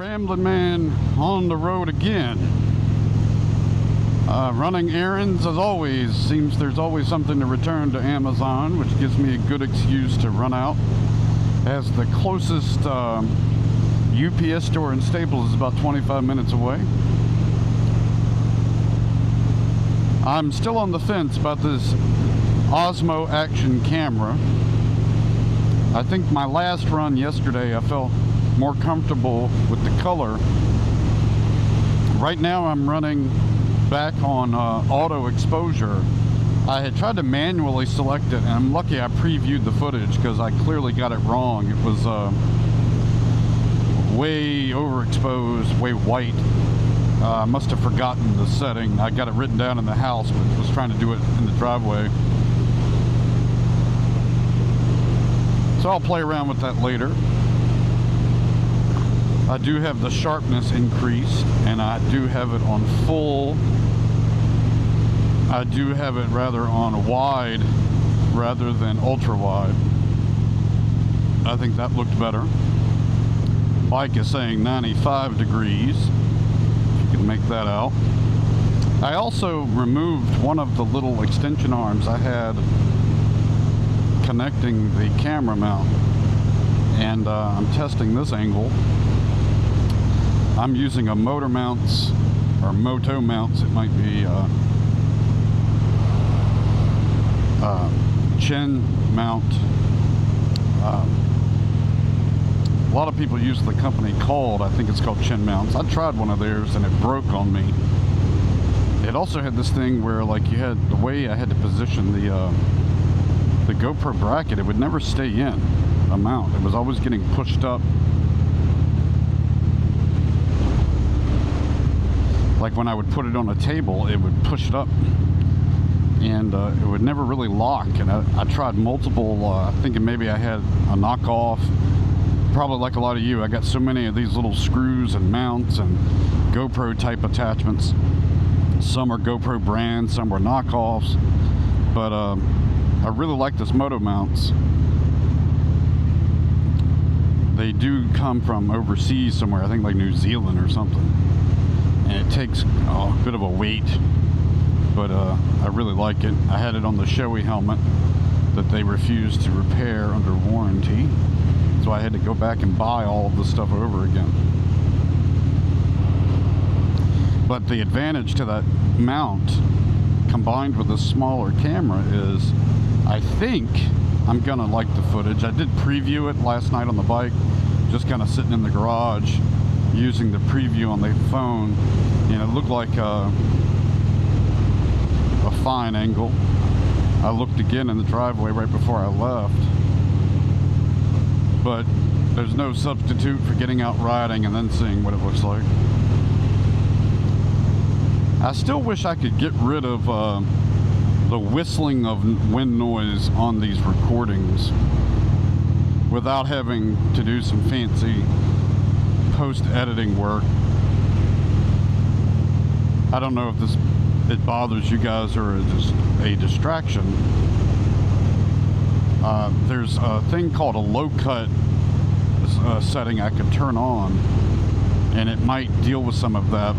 Rambling Man on the road again. Running errands as always. Seems there's always something to return to Amazon, which gives me a good excuse to run out, as the closest UPS store in Staples is about 25 minutes away. I'm still on the fence about this Osmo Action camera. I think my last run yesterday I felt more comfortable with the color. Right now I'm running back on auto exposure. I had tried to manually select it, and I'm lucky I previewed the footage because I clearly got it wrong. It was way overexposed, way white. I must have forgotten the setting. I got it written down in the house, but was trying to do it in the driveway. So I'll play around with that later. I do have the sharpness increased, and I do have it on full. I do have it rather on wide rather than ultra wide. I think that looked better. Bike is saying 95 degrees. You can make that out. I also removed one of the little extension arms I had connecting the camera mount, and I'm testing this angle. I'm using a motor mounts, or moto mounts, it might be chin mount. A lot of people use the company called, I think it's called Chin Mounts. I tried one of theirs and it broke on me. It also had this thing where, like, you had the way I had to position the GoPro bracket, it would never stay in a mount. It was always getting pushed up. Like when I would put it on a table, it would push it up, and it would never really lock. And I tried multiple, thinking maybe I had a knockoff. Probably like a lot of you, I got so many of these little screws and mounts and GoPro type attachments. Some are GoPro brands, some were knockoffs, but I really like this moto mounts. They do come from overseas somewhere, I think like New Zealand or something. And it takes a bit of a weight, but I really like it. I had it on the Shoei helmet that they refused to repair under warranty, so I had to go back and buy all of the stuff over again. But the advantage to that mount, combined with a smaller camera, is I think I'm gonna like the footage. I did preview it last night on the bike, just kind of sitting in the garage using the preview on the phone, and it looked like a fine angle. I looked again in the driveway right before I left, but there's no substitute for getting out riding and then seeing what it looks like. I still wish I could get rid of the whistling of wind noise on these recordings without having to do some fancy post-editing work. I don't know if it bothers you guys or is a distraction. There's a thing called a low cut setting I could turn on, and it might deal with some of that.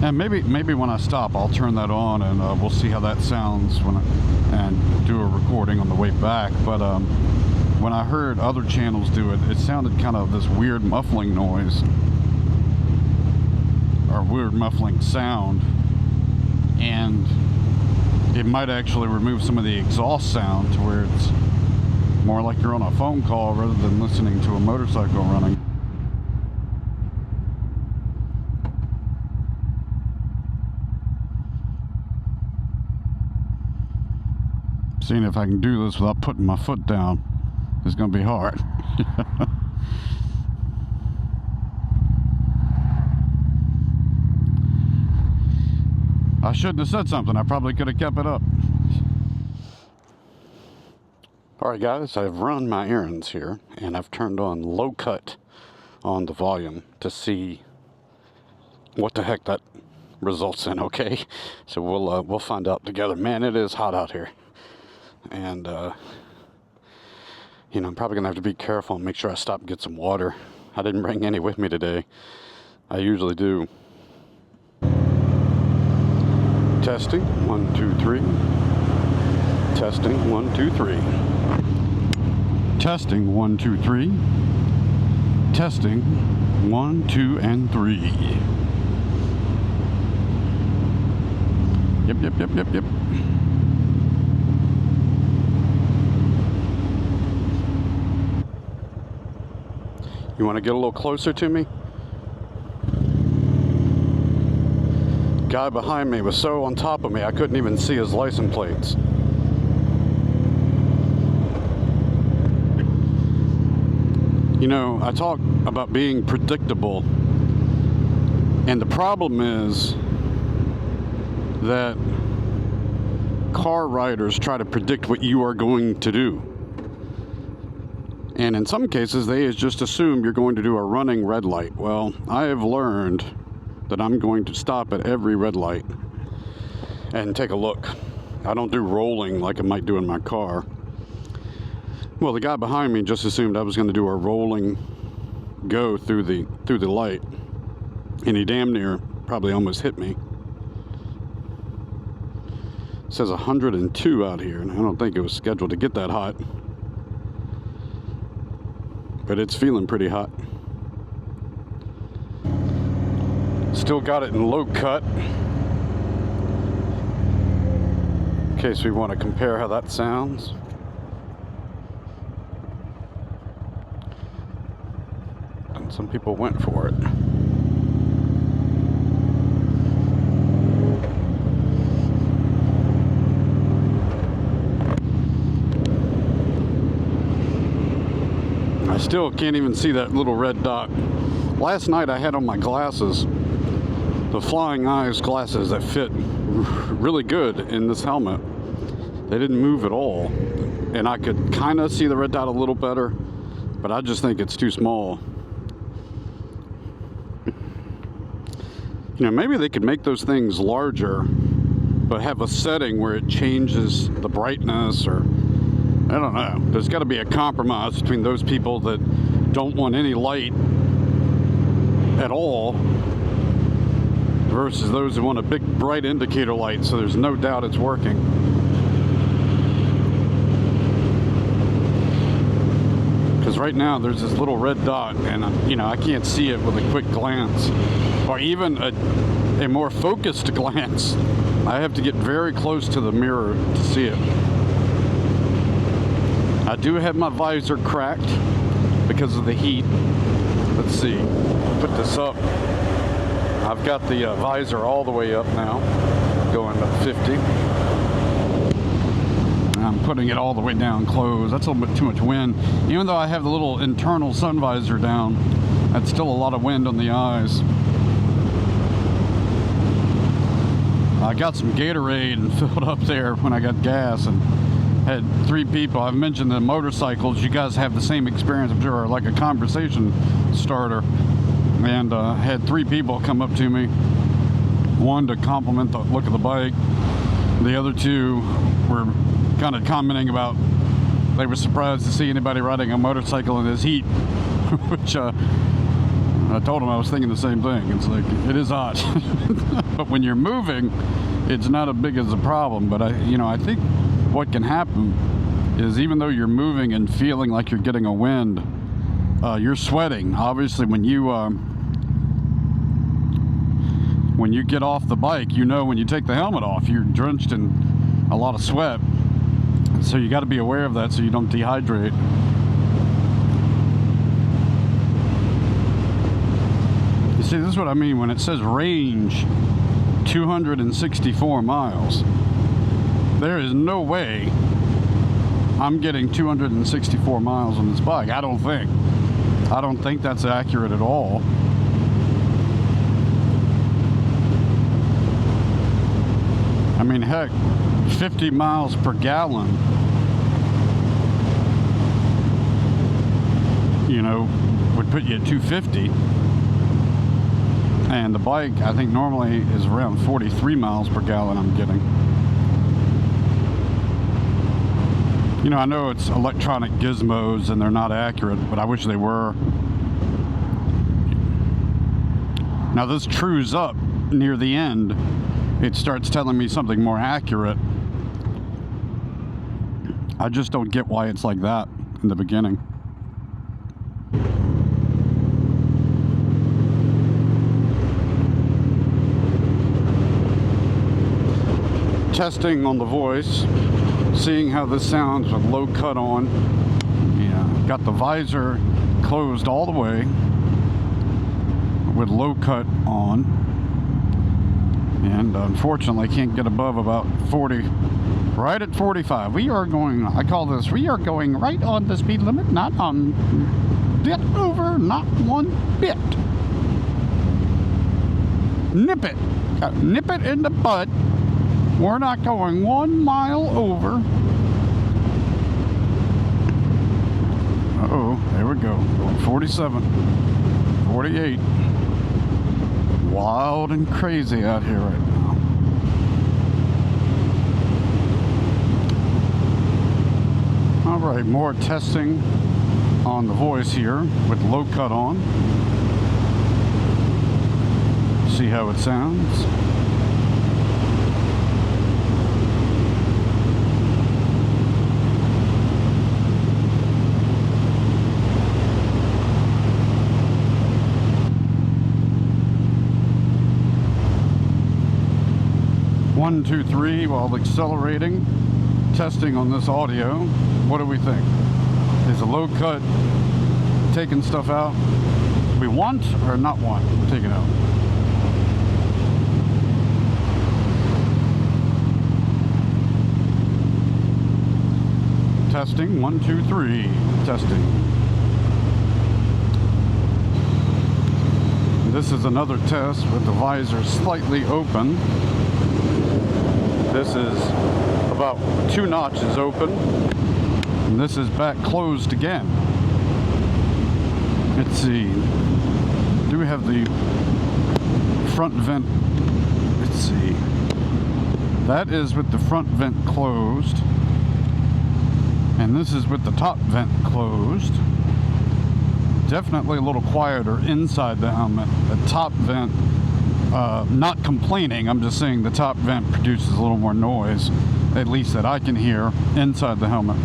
And maybe when I stop, I'll turn that on, and we'll see how that sounds and do a recording on the way back. But when I heard other channels do it, it sounded kind of this weird muffling noise, or weird muffling sound, and it might actually remove some of the exhaust sound to where it's more like you're on a phone call rather than listening to a motorcycle running. Seeing if I can do this without putting my foot down is going to be hard. I shouldn't have said something. I probably could have kept it up. Alright guys, I've run my errands here, and I've turned on low cut on the volume to see what the heck that results in, okay? So we'll find out together. Man, it is hot out here. And, you know, I'm probably going to have to be careful and make sure I stop and get some water. I didn't bring any with me today. I usually do. Testing, 1, 2, 3. Testing, 1, 2, 3. Testing, 1, 2, 3. Testing, 1, 2, and 3. Yep. You want to get a little closer to me? Guy behind me was so on top of me I couldn't even see his license plates. You know, I talk about being predictable, and the problem is that car riders try to predict what you are going to do. And in some cases, they just assume you're going to do a running red light. Well, I have learned that I'm going to stop at every red light and take a look. I don't do rolling like I might do in my car. Well, the guy behind me just assumed I was going to do a rolling go through the light, and he damn near probably almost hit me. It says 102 out here, and I don't think it was scheduled to get that hot. But it's feeling pretty hot. Still got it in low cut. In case we want to compare how that sounds. And some people went for it. I still can't even see that little red dot. Last night I had on my glasses, the Flying Eyes glasses that fit really good in this helmet. They didn't move at all, and I could kind of see the red dot a little better, but I just think it's too small. You know, maybe they could make those things larger, but have a setting where it changes the brightness, or I don't know. There's got to be a compromise between those people that don't want any light at all versus those who want a big bright indicator light so there's no doubt it's working. Because right now there's this little red dot, and you know, I can't see it with a quick glance or even a more focused glance. I have to get very close to the mirror to see it. I do have my visor cracked because of the heat. Let's see, put this up. I've got the visor all the way up now, going to 50. And I'm putting it all the way down closed. That's a little bit too much wind. Even though I have the little internal sun visor down, that's still a lot of wind on the eyes. I got some Gatorade and filled up there when I got gas, and had 3 people. I've mentioned the motorcycles. You guys have the same experience, I'm sure, like a conversation starter. And had 3 people come up to me. One to compliment the look of the bike. The other 2 were kind of commenting about they were surprised to see anybody riding a motorcycle in this heat, which I told them I was thinking the same thing. It's like, it is hot. But when you're moving, it's not as big as a problem. But I think what can happen is, even though you're moving and feeling like you're getting a wind, you're sweating. Obviously, when you get off the bike, you know, when you take the helmet off, you're drenched in a lot of sweat. So you got to be aware of that so you don't dehydrate. You see, this is what I mean when it says range 264 miles. There is no way I'm getting 264 miles on this bike. I don't think that's accurate at all. I mean, heck, 50 miles per gallon, you know, would put you at 250. And the bike, I think, normally is around 43 miles per gallon I'm getting. You know, I know it's electronic gizmos and they're not accurate, but I wish they were. Now this trues up near the end. It starts telling me something more accurate. I just don't get why it's like that in the beginning. Testing on the voice, seeing how this sounds with low cut on. Yeah, got the visor closed all the way with low cut on, and unfortunately can't get above about 40. Right at 45. We are going, I call this, we are going right on the speed limit, not on bit over, not one bit. Nip it. Nip it in the bud. We're not going 1 mile over. Uh-oh, there we go. Going 47, 48. Wild and crazy out here right now. All right, more testing on the voice here with low cut on. See how it sounds. One, two, three, while accelerating. Testing on this audio. What do we think? Is a low cut taking stuff out we want or not want taken out? Testing, 1, 2, 3. Testing. This is another test with the visor slightly open. This is about 2 notches open, and this is back closed again. Let's see. Do we have the front vent? Let's see. That is with the front vent closed, and this is with the top vent closed. Definitely a little quieter inside the helmet. The top vent, not complaining, I'm just saying the top vent produces a little more noise, at least that I can hear inside the helmet.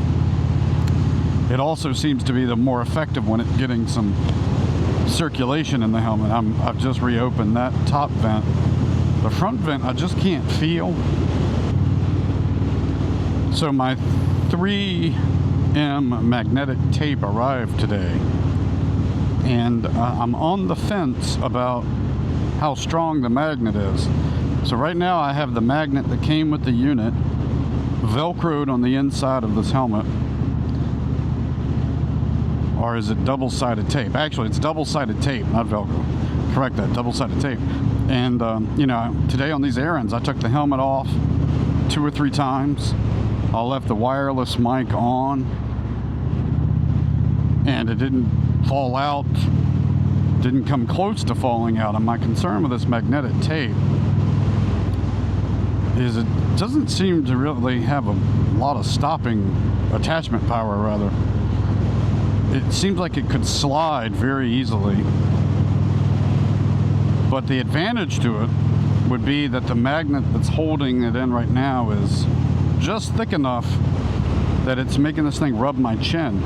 It also seems to be the more effective when it's getting some circulation in the helmet. I've just reopened that top vent. The front vent I just can't feel. So my 3M magnetic tape arrived today, and I'm on the fence about how strong the magnet is. So right now I have the magnet that came with the unit velcroed on the inside of this helmet. Or is it double-sided tape? Actually, it's double-sided tape, not Velcro. Correct that, double-sided tape. And, you know, today on these errands, I took the helmet off 2 or 3 times. I left the wireless mic on, and it didn't fall out, didn't come close to falling out. And my concern with this magnetic tape is it doesn't seem to really have a lot of stopping attachment power, rather. It seems like it could slide very easily. But the advantage to it would be that the magnet that's holding it in right now is just thick enough that it's making this thing rub my chin.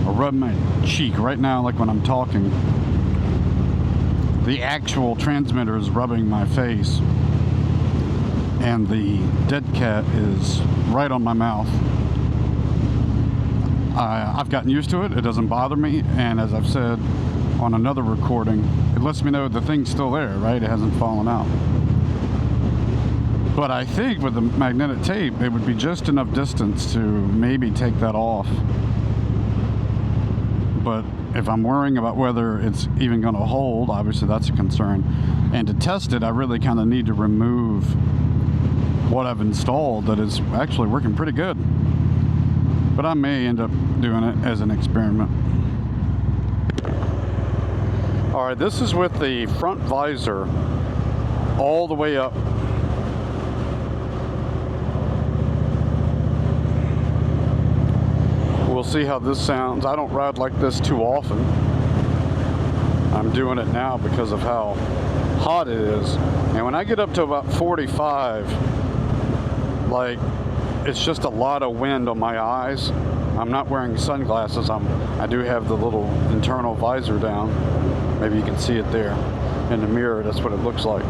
Or rub my cheek. Right now, like when I'm talking, the actual transmitter is rubbing my face. And the dead cat is right on my mouth. I've gotten used to it. It doesn't bother me. And as I've said on another recording, it lets me know the thing's still there, right? It hasn't fallen out. But I think with the magnetic tape, it would be just enough distance to maybe take that off. But if I'm worrying about whether it's even going to hold, obviously that's a concern. And to test it, I really kind of need to remove what I've installed that is actually working pretty good. But I may end up doing it as an experiment. All right, this is with the front visor all the way up. We'll see how this sounds. I don't ride like this too often. I'm doing it now because of how hot it is. And when I get up to about 45, like, it's just a lot of wind on my eyes. I'm not wearing sunglasses. I do have the little internal visor down. Maybe you can see it there in the mirror. That's what it looks like.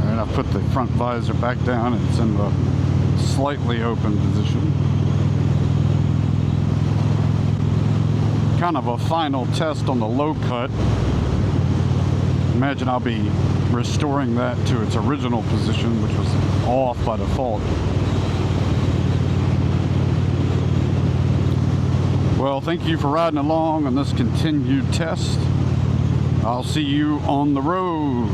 And I put the front visor back down, and it's in the slightly open position. Kind of a final test on the low cut. Imagine I'll be restoring that to its original position, which was off by default. Well, thank you for riding along on this continued test. I'll see you on the road.